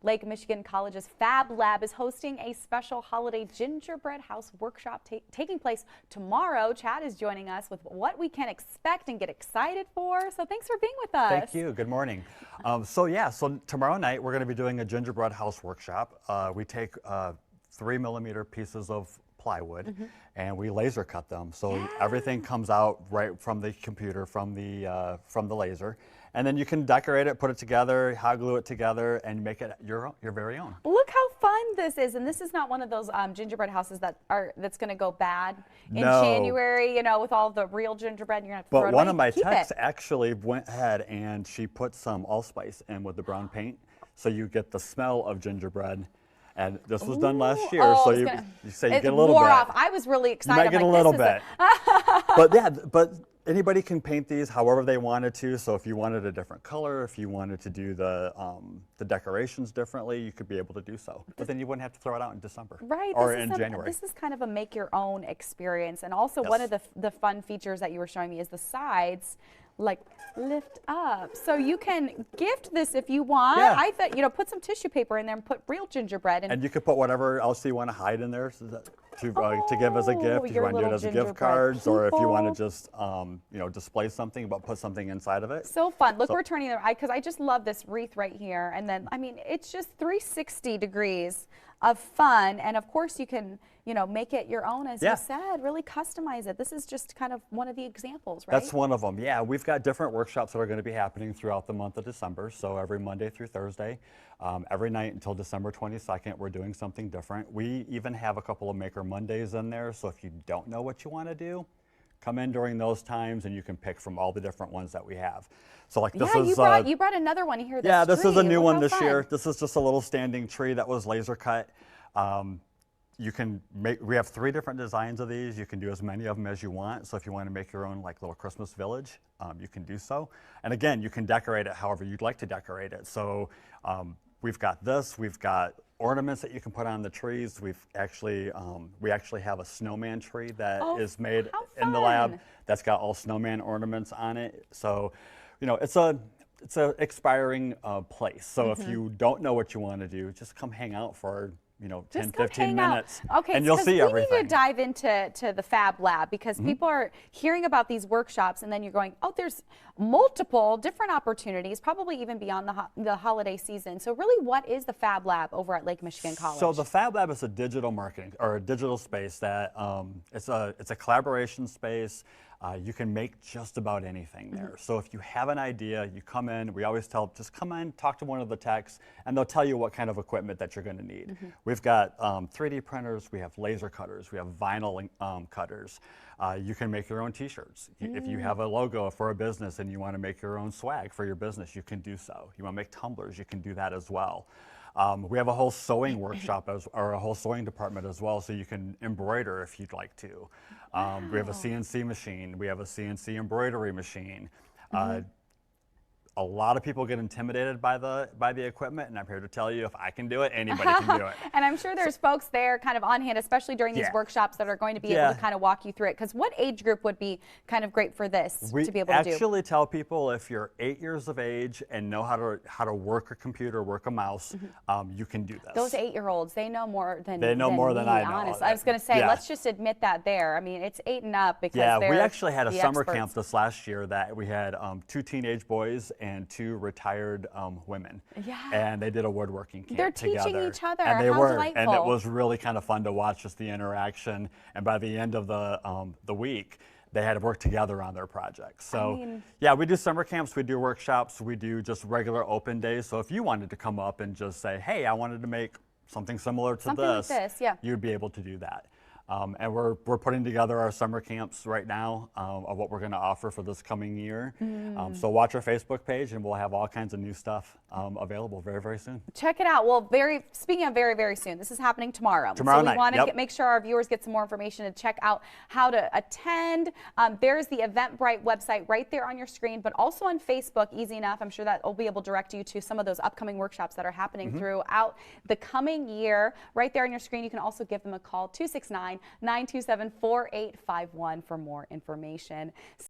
Lake Michigan College's Fab Lab is hosting a special holiday gingerbread house workshop taking place tomorrow. Chad is joining us with what we can expect and get excited for. So thanks for being with us. Thank you. Good morning. So tomorrow night we're going to be doing a gingerbread house workshop. We take 3mm pieces of plywood and we laser cut them. So everything comes out right from the computer, from the laser. And then you can decorate it, put it together, hot glue it together, and make it your very own. Look how fun this is, and this is not one of those gingerbread houses that's going to go bad in January. You know, with all the real gingerbread, you're going to have to throw it away. But one of my techs actually went ahead and she put some allspice in with the brown paint, so you get the smell of gingerbread. And this was done last year, so you say you get a little bit. Off. I was really excited. You might get a little bit. But yeah, but anybody can paint these however they wanted to. So if you wanted a different color, if you wanted to do the decorations differently, you could be able to do so. But then you wouldn't have to throw it out in December, or in January. This is kind of a make your own experience. And also one of the fun features that you were showing me is the sides like lift up, so you can gift this if you want. I thought, you know, put some tissue paper in there and put real gingerbread, and you could put whatever else you want to hide in there, so that to give as a gift. If you want to do it as a gift cards, or if you want to just you know, display something but put something inside of it. So fun. Look, we're turning the because I just love this wreath right here, and then I mean it's just 360 degrees of fun, and of course you can, you know, make it your own, as you said, really customize it. This is just kind of one of the examples, right? That's one of them. Yeah, we've got different workshops that are going to be happening throughout the month of December. So every Monday through Thursday, every night until December 22nd, we're doing something different. We even have a couple of Maker Mondays in there. So if you don't know what you want to do, come in during those times and you can pick from all the different ones that we have. So like this is you brought another one here. This is a new one this year. This is just a little standing tree that was laser cut. You can make, we have 3 different designs of these. You can do as many of them as you want. So if you want to make your own like little Christmas village, you can do so. And again, you can decorate it however you'd like to decorate it. So we've got this, we've got ornaments that you can put on the trees. We actually have a snowman tree that is made in the lab that's got all snowman ornaments on it. So, you know, it's a expiring place. So if you don't know what you want to do, just come hang out for, you know, 10, 15 minutes, and you'll see everything. We need to dive into the Fab Lab, because people are hearing about these workshops, and then you're going, oh, there's multiple different opportunities, probably even beyond the holiday season. So really, what is the Fab Lab over at Lake Michigan College? So the Fab Lab is a digital marketing, or a digital space that it's a collaboration space. You can make just about anything there. So if you have an idea, you come in. We always tell, just come in, talk to one of the techs, and they'll tell you what kind of equipment that you're going to need. We've got 3D printers, we have laser cutters, we have vinyl cutters. You can make your own t-shirts. If you have a logo for a business and you want to make your own swag for your business, you can do so. You want to make tumblers, you can do that as well. We have a whole sewing workshop, or a whole sewing department as well, so you can embroider if you'd like to. We have a CNC machine. We have a CNC embroidery machine. A lot of people get intimidated by the equipment, and I'm here to tell you, if I can do it, anybody can do it. And I'm sure there's folks there kind of on hand, especially during these workshops, that are going to be able to kind of walk you through it. Because what age group would be kind of great for this to be able to do? We actually tell people, if you're 8 years of age and know how to work a computer, work a mouse, you can do this. Those 8-year-olds, they know more than I know. Honest. I was going to say, let's just admit that there. I mean, it's 8 and up, because we actually had a summer camp this last year that we had 2 teenage boys and 2 retired women, and they did a woodworking camp They're together. teaching each other. And they were, delightful. And it was really kind of fun to watch, just the interaction. And by the end of the week, they had to work together on their projects. So yeah, we do summer camps, we do workshops, we do just regular open days. So if you wanted to come up and just say, hey, I wanted to make something similar to this, you'd be able to do that. And we're putting together our summer camps right now of what we're going to offer for this coming year. So watch our Facebook page, and we'll have all kinds of new stuff available very, very soon. Check it out. Well, speaking of very, very soon, this is happening tomorrow. Tomorrow night. So we want to make sure our viewers get some more information and check out how to attend. There's the Eventbrite website right there on your screen, but also on Facebook, easy enough. I'm sure that will be able to direct you to some of those upcoming workshops that are happening throughout the coming year. Right there on your screen, you can also give them a call, 269-927-4851 for more information.